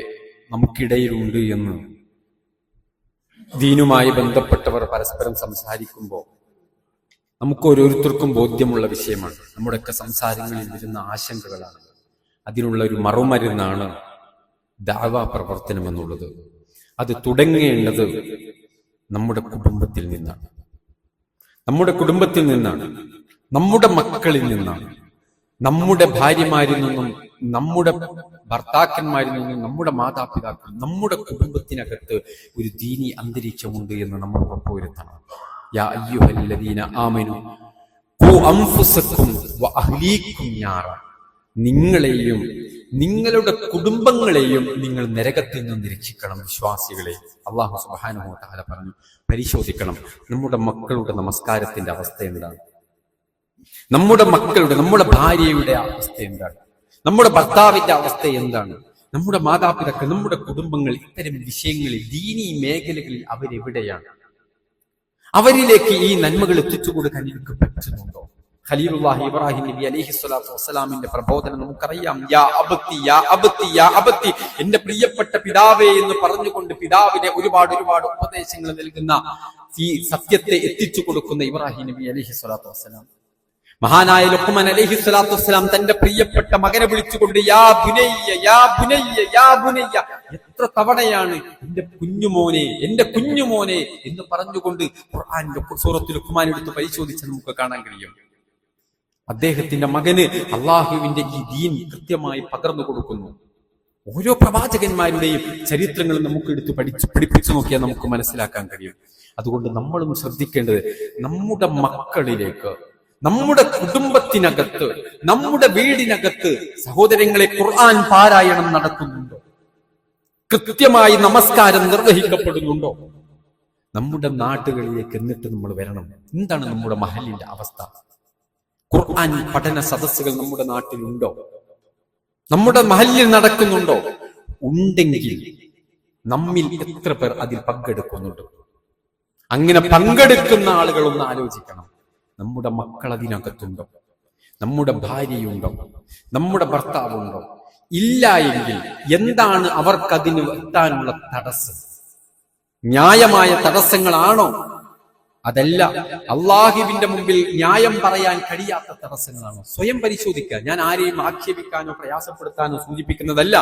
S1: നമുക്കിടയിലുണ്ട് എന്ന് ദീനുമായി ബന്ധപ്പെട്ടവർ പരസ്പരം സംസാരിക്കുമ്പോൾ നമുക്ക് ഓരോരുത്തർക്കും ബോധ്യമുള്ള വിഷയമാണ്. നമ്മുടെയൊക്കെ സംസാരങ്ങളിൽ വരുന്ന ആശങ്കകളാണ്. അതിനുള്ള ഒരു മറുമരുന്നാണ് ദഅവ പ്രവർത്തനം എന്നുള്ളത്. അത് തുടങ്ങേണ്ടത് നമ്മുടെ കുടുംബത്തിൽ നിന്നാണ്, നമ്മുടെ മക്കളിൽ നിന്നാണ്, നമ്മുടെ ഭാര്യമാരിൽ നിന്നും, നമ്മുടെ ഭർത്താക്കന്മാരിൽ നിന്നും, നമ്മുടെ മാതാപിതാക്കൾ, നമ്മുടെ കുടുംബത്തിനകത്ത് ഒരു ദീനി അന്തരീക്ഷമുണ്ട് എന്ന് നമ്മൾ ഉറപ്പുവരുത്തണം. യാ അയ്യുഹല്ലദീന ആമനു ഖൂ അൻഫുസക്കും വഅഹ്ലീകും നാറ, നിങ്ങളെയും നിങ്ങളുടെ കുടുംബങ്ങളെയും നിങ്ങൾ നരകത്തിൽ നിന്ന് രക്ഷിക്കണം വിശ്വാസികളെ. അല്ലാഹു സുബ്ഹാനഹു വ തആല പറഞ്ഞു. പരിശോധിക്കണം നമ്മുടെ മക്കളുടെ നമസ്കാരത്തിന്റെ അവസ്ഥ എന്താണ്, നമ്മുടെ ഭാര്യയുടെ അവസ്ഥ എന്താണ്, നമ്മുടെ ഭർത്താവിന്റെ അവസ്ഥ എന്താണ്, നമ്മുടെ മാതാപിതാക്കൾ, നമ്മുടെ കുടുംബങ്ങൾ, ഇത്തരം വിഷയങ്ങളിൽ, ദീനീ മേഖലകളിൽ അവരെവിടെയാണ്? അവരിലേക്ക് ഈ നന്മകൾ എത്തിച്ചു കൊടുക്കാൻ എനിക്ക് പറ്റുന്നുണ്ടോ? ഖലീലുല്ലാഹി ഇബ്രാഹിം നബി അലൈഹി സ്വലാത്തു വസ്സലാമിന്റെ പ്രബോധനം നമുക്കറിയാം. യാ അബത്തി യാ അബത്തി യാ അബത്തി, എന്റെ പ്രിയപ്പെട്ട പിതാവേ എന്ന് പറഞ്ഞുകൊണ്ട് പിതാവിനെ ഒരുപാട് ഉപദേശങ്ങൾ നൽകുന്ന, ഈ സത്യത്തെ എത്തിച്ചു കൊടുക്കുന്ന ഇബ്രാഹിം നബി അലൈഹി സ്വലാത്തു വസ്സലാം. മഹാനായ ലുഖ്മാൻ അലൈഹി സ്വലാത്തു വസ്സലാം തന്റെ പ്രിയപ്പെട്ട മകനെ വിളിച്ചുകൊണ്ട് യാ ബുനയ്യ യാ ബുനയ്യ യാ ബുനയ്യ, എത്ര തവണയാണ് എന്റെ കുഞ്ഞുമോനെ എന്ന് പറഞ്ഞുകൊണ്ട് ഖുർആനിലെ സൂറത്തുൽ ലുഖ്മാൻ എടുത്ത് പരിശോധിച്ച് നമുക്ക് കാണാൻ കഴിയും. അദ്ദേഹത്തിന്റെ മകന് അള്ളാഹുവിന്റെ ഈ ദീൻ കൃത്യമായി പകർന്നു കൊടുക്കുന്നു. ഓരോ പ്രവാചകന്മാരുടെയും ചരിത്രങ്ങൾ നമുക്ക് എടുത്ത് പഠിപ്പിച്ചു നോക്കിയാൽ നമുക്ക് മനസ്സിലാക്കാൻ കഴിയും. അതുകൊണ്ട് നമ്മളും ശ്രദ്ധിക്കേണ്ടത് നമ്മുടെ മക്കളിലേക്ക്, നമ്മുടെ കുടുംബത്തിനകത്ത്, നമ്മുടെ വീടിനകത്ത് സഹോദരങ്ങളെ ഖുർആൻ പാരായണം നടക്കുന്നുണ്ടോ? കൃത്യമായി നമസ്കാരം നിർവഹിക്കപ്പെടുന്നുണ്ടോ? നമ്മുടെ നാട്ടുകളിലേക്ക് എന്നിട്ട് നമ്മൾ വരണം. എന്താണ് നമ്മുടെ മഹലിന്റെ അവസ്ഥ? ഖുർആൻ പഠന സദസ്സുകൾ നമ്മുടെ നാട്ടിലുണ്ടോ? നമ്മുടെ മഹല്ലിൽ നടക്കുന്നുണ്ടോ? ഉണ്ടെങ്കിൽ നമ്മിൽ എത്ര പേർ അതിൽ പങ്കെടുക്കുന്നുണ്ട്? അങ്ങനെ പങ്കെടുക്കുന്ന ആളുകൾ ഒന്ന് ആലോചിക്കണം. നമ്മുടെ മക്കൾ അതിനകത്തുണ്ടോ? നമ്മുടെ ഭാര്യയുണ്ടോ? നമ്മുടെ ഭർത്താവുണ്ടോ? ഇല്ല എങ്കിൽ എന്താണ് അവർക്കതിന് എത്താനുള്ള തടസ്സം? ന്യായമായ തടസ്സങ്ങളാണോ? അതല്ല അള്ളാഹുവിന്റെ മുമ്പിൽ ന്യായം പറയാൻ കഴിയാത്ത തടസ്സങ്ങളാണോ? സ്വയം പരിശോധിക്കുക. ഞാൻ ആരെയും ആക്ഷേപിക്കാനോ പ്രയാസപ്പെടുത്താനോ സൂചിപ്പിക്കുന്നതല്ല.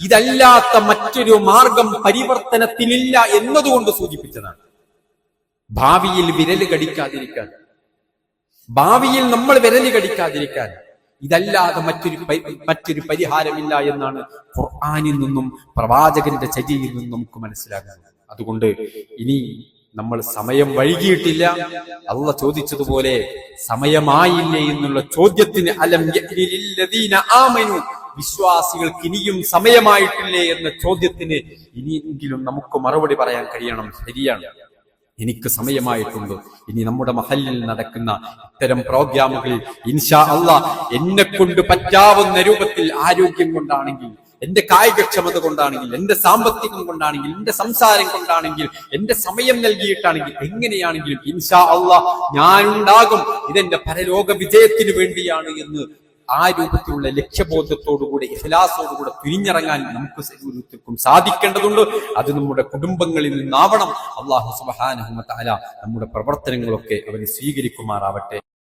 S1: ഇതല്ലാത്ത മറ്റൊരു മാർഗം പരിവർത്തനത്തിനില്ല എന്നതുകൊണ്ട് സൂചിപ്പിച്ചതാണ്. ഭാവിയിൽ നമ്മൾ വിരല് കടിക്കാതിരിക്കാൻ ഇതല്ലാതെ മറ്റൊരു പരിഹാരമില്ല എന്നാണ് ഖുർആനിൽ നിന്നും പ്രവാചകന്റെ ചര്യയിൽ നിന്നും നമുക്ക് മനസ്സിലാകുന്നത്. അതുകൊണ്ട് ഇനി നമ്മൾ സമയം വൈകിയിട്ടില്ല. അള്ളാഹ് ചോദിച്ചതുപോലെ സമയമായില്ലേ എന്നുള്ള ചോദ്യത്തിന് അലം യഅ്നിലില്ലദീന ആമനു, വിശ്വാസികൾക്ക് ഇനിയും സമയമായിട്ടില്ലേ എന്ന ചോദ്യത്തിന് ഇനിയെങ്കിലും നമുക്ക് മറുപടി പറയാൻ കഴിയണം. ശരിയാണ്, എനിക്ക് സമയമായിട്ടുണ്ട്. ഇനി നമ്മുടെ മഹല്ലിൽ നടക്കുന്ന ഇത്തരം പ്രോഗ്രാമുകളിൽ ഇൻഷാ അള്ളാഹ് എന്നെ കൊണ്ട് പറ്റാവുന്ന രൂപത്തിൽ, ആരോഗ്യം കൊണ്ടാണെങ്കിൽ, എന്റെ കായികക്ഷമത കൊണ്ടാണെങ്കിൽ, എന്റെ സാമ്പത്തികം കൊണ്ടാണെങ്കിൽ, എന്റെ സംസാരം കൊണ്ടാണെങ്കിൽ, എന്റെ സമയം നൽകിയിട്ടാണെങ്കിൽ, എങ്ങനെയാണെങ്കിലും ഇൻഷാ അള്ളാഹ് ഞാനുണ്ടാകും. ഇതെന്റെ പരലോക വിജയത്തിന് വേണ്ടിയാണ് എന്ന് ആ രൂപത്തിലുള്ള ലക്ഷ്യബോധത്തോടുകൂടി, ഇഖ്ലാസോടുകൂടെ പിരിഞ്ഞിറങ്ങാൻ നമുക്ക് ഓരോരുത്തർക്കും സാധിക്കേണ്ടതുണ്ട്. അത് നമ്മുടെ കുടുംബങ്ങളിൽ നിന്നാവണം. അല്ലാഹു സുബ്ഹാനഹു വ തആല നമ്മുടെ പ്രവർത്തനങ്ങളൊക്കെ അവന് സ്വീകരിക്കുമാറാവട്ടെ.